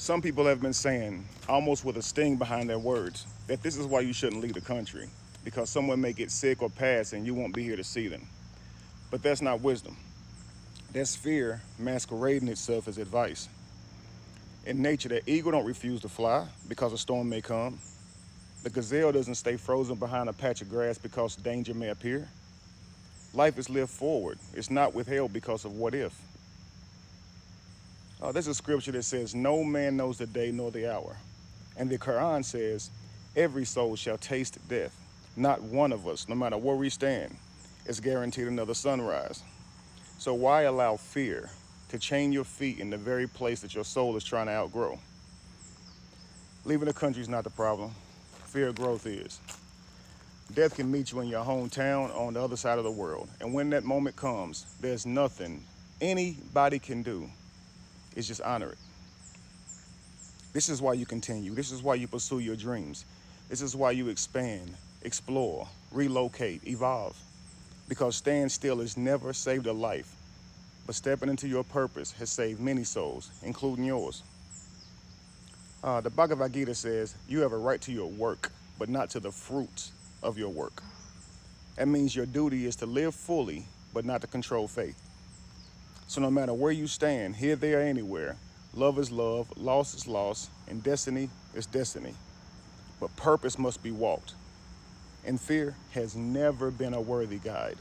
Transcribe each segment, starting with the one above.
Some people have been saying, almost with a sting behind their words, that this is why you shouldn't leave the country, because someone may get sick or pass and you won't be here to see them. But that's not wisdom. That's fear masquerading itself as advice. In nature, the eagle don't refuse to fly because a storm may come. The gazelle doesn't stay frozen behind a patch of grass because danger may appear. Life is lived forward. It's not withheld because of what if. There's a scripture that says, no man knows the day nor the hour. And the Quran says, every soul shall taste death. Not one of us, no matter where we stand, is guaranteed another sunrise. So why allow fear to chain your feet in the very place that your soul is trying to outgrow? Leaving the country is not the problem. Fear of growth is. Death can meet you in your hometown or on the other side of the world. And when that moment comes, there's nothing anybody can do. It's just honor it. This is why you continue. This is why you pursue your dreams. This is why you expand, explore, relocate, evolve. Because staying still has never saved a life, but stepping into your purpose has saved many souls, including yours. The Bhagavad Gita says, you have a right to your work, but not to the fruits of your work. That means your duty is to live fully, but not to control fate. So no matter where you stand, here, there, anywhere, love is love, loss is loss, and destiny is destiny. But purpose must be walked. And fear has never been a worthy guide.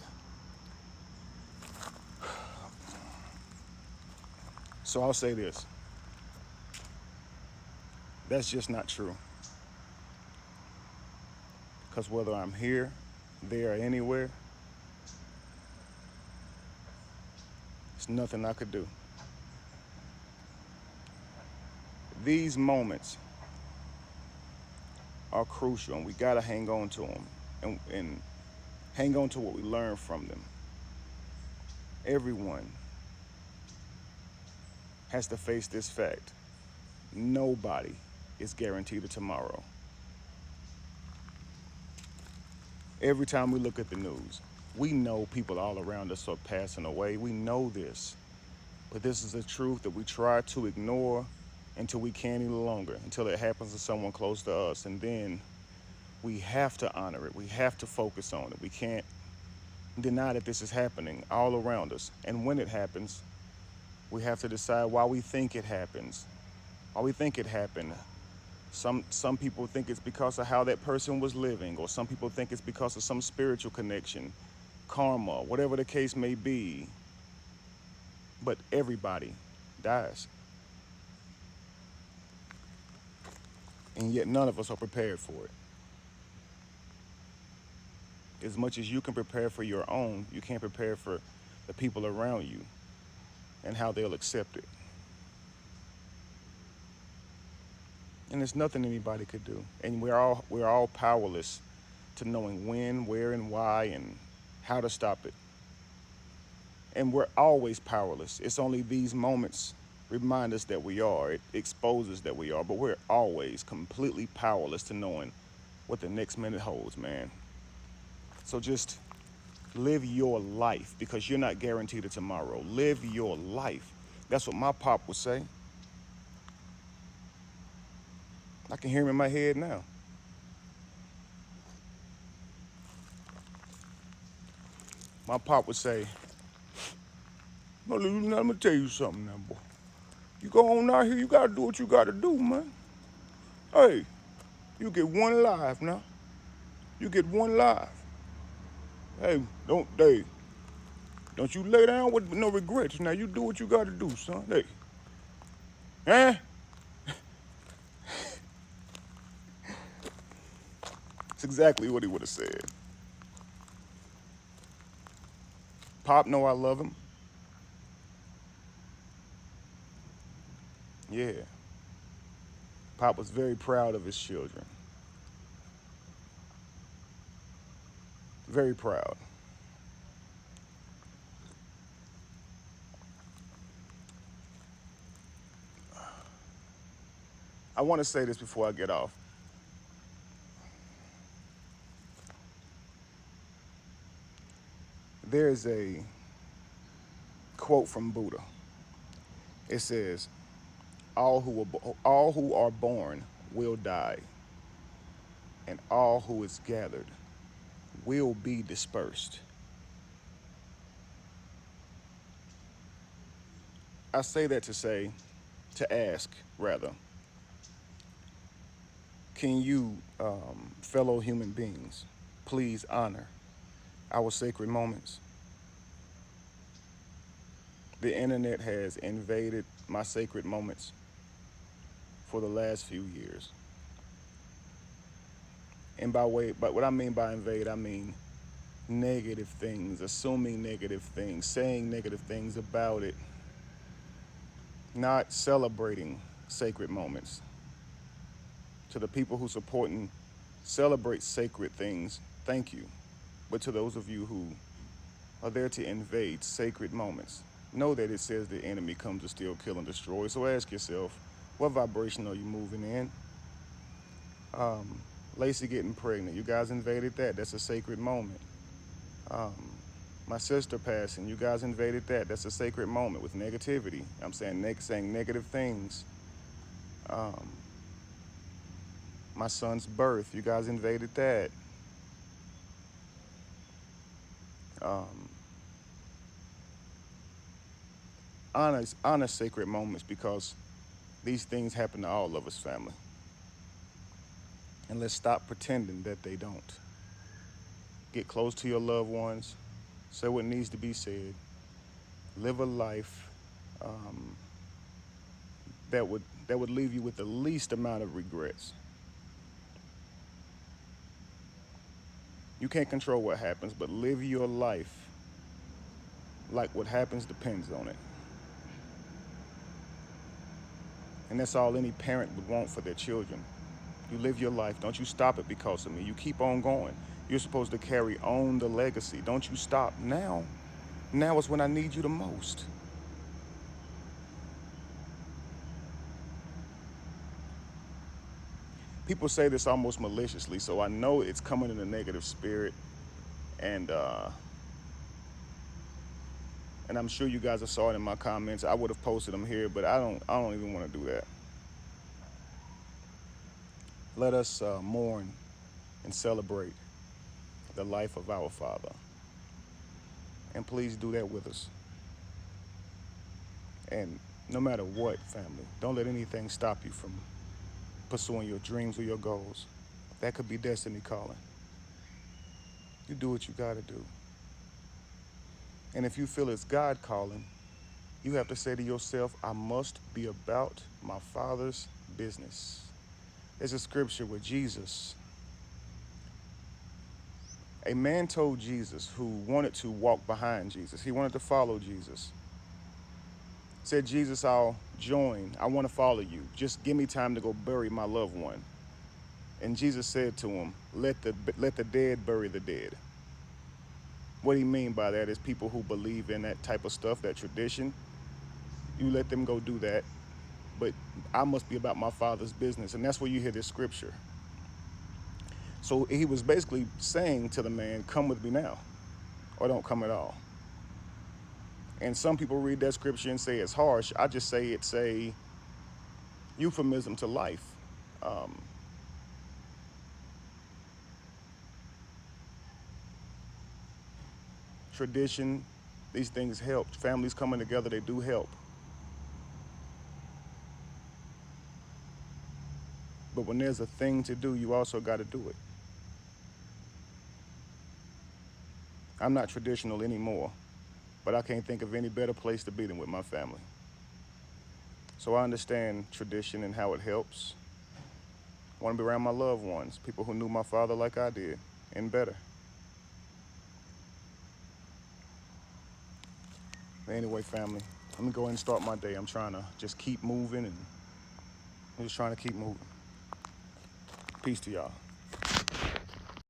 So I'll say this. That's just not true. Because whether I'm here, there, or anywhere, there's nothing I could do. These moments are crucial, and we gotta hang on to them and hang on to what we learn from them. Everyone has to face this fact. Nobody is guaranteed a tomorrow. Every time we look at the news, we know people all around us are passing away. We know this. But this is a truth that we try to ignore until we can't any longer, until it happens to someone close to us. And then we have to honor it. We have to focus on it. We can't deny that this is happening all around us. And when it happens, we have to decide why we think it happens. Why we think it happened. Some people think it's because of how that person was living, or some people think it's because of some spiritual connection, karma, whatever the case may be. But everybody dies. And yet none of us are prepared for it. As much as you can prepare for your own, you can't prepare for the people around you and how they'll accept it. And there's nothing anybody could do. And we're all powerless to knowing when, where, and why, and how to stop it. And we're always powerless. It's only these moments remind us that we are. It exposes that we are. But we're always completely powerless to knowing what the next minute holds, man. So just live your life, because you're not guaranteed a tomorrow. Live your life. That's what my pop would say. I can hear him in my head now. My pop would say, "No, let me tell you something now, boy. You go on out here, you gotta do what you gotta do, man. Hey, you get one life now. You get one life. Hey, don't you lay down with no regrets. Now you do what you gotta do, son. Hey, huh?" It's exactly what he would have said. Pop know I love him. Yeah. Pop was very proud of his children. Very proud. I want to say this before I get off. There's a quote from Buddha. It says, All who are born will die, and all who is gathered will be dispersed. I say that to ask rather, can you, fellow human beings, please honor our sacred moments? The internet has invaded my sacred moments for the last few years. But what I mean by invade, I mean negative things, assuming negative things, saying negative things about it, not celebrating sacred moments. To the people who support and celebrate sacred things, thank you. But to those of you who are there to invade sacred moments, know that it says the enemy comes to steal, kill, and destroy. So ask yourself, what vibration are you moving in? Lacey getting pregnant, you guys invaded that. That's a sacred moment. My sister passing, you guys invaded that. That's a sacred moment with negativity. I'm saying negative things. My son's birth, you guys invaded that. Honor sacred moments, because these things happen to all of us, family. And let's stop pretending that they don't. Get close to your loved ones. Say what needs to be said. Live a life that would leave you with the least amount of regrets. You can't control what happens, but live your life like what happens depends on it. And that's all any parent would want for their children. You live your life. Don't you stop it because of me. You keep on going. You're supposed to carry on the legacy. Don't you stop now. Now is when I need you the most. People say this almost maliciously, so I know it's coming in a negative spirit, and I'm sure you guys have saw it in my comments. I would have posted them here, but I don't even want to do that. Let us mourn and celebrate the life of our Father, and please do that with us. And no matter what, family, don't let anything stop you from pursuing your dreams or your goals. That could be destiny calling. You do what you gotta do. And if you feel it's God calling, you have to say to yourself, I must be about my Father's business. There's a scripture with Jesus. A man told Jesus, who wanted to walk behind Jesus, he wanted to follow Jesus, said, Jesus, I'll join. I want to follow you. Just give me time to go bury my loved one. And Jesus said to him, let the dead bury the dead. What he mean by that is people who believe in that type of stuff, that tradition, you let them go do that. But I must be about my Father's business. And that's where you hear this scripture. So he was basically saying to the man, come with me now, or don't come at all. And some people read that scripture and say it's harsh. I just say it's a euphemism to life. Tradition, these things help. Families coming together, they do help. But when there's a thing to do, you also got to do it. I'm not traditional anymore, but I can't think of any better place to be than with my family. So I understand tradition and how it helps. I want to be around my loved ones, people who knew my father like I did, and better. But anyway, family, let me go ahead and start my day. I'm trying to just keep moving, and I'm just trying to keep moving. Peace to y'all.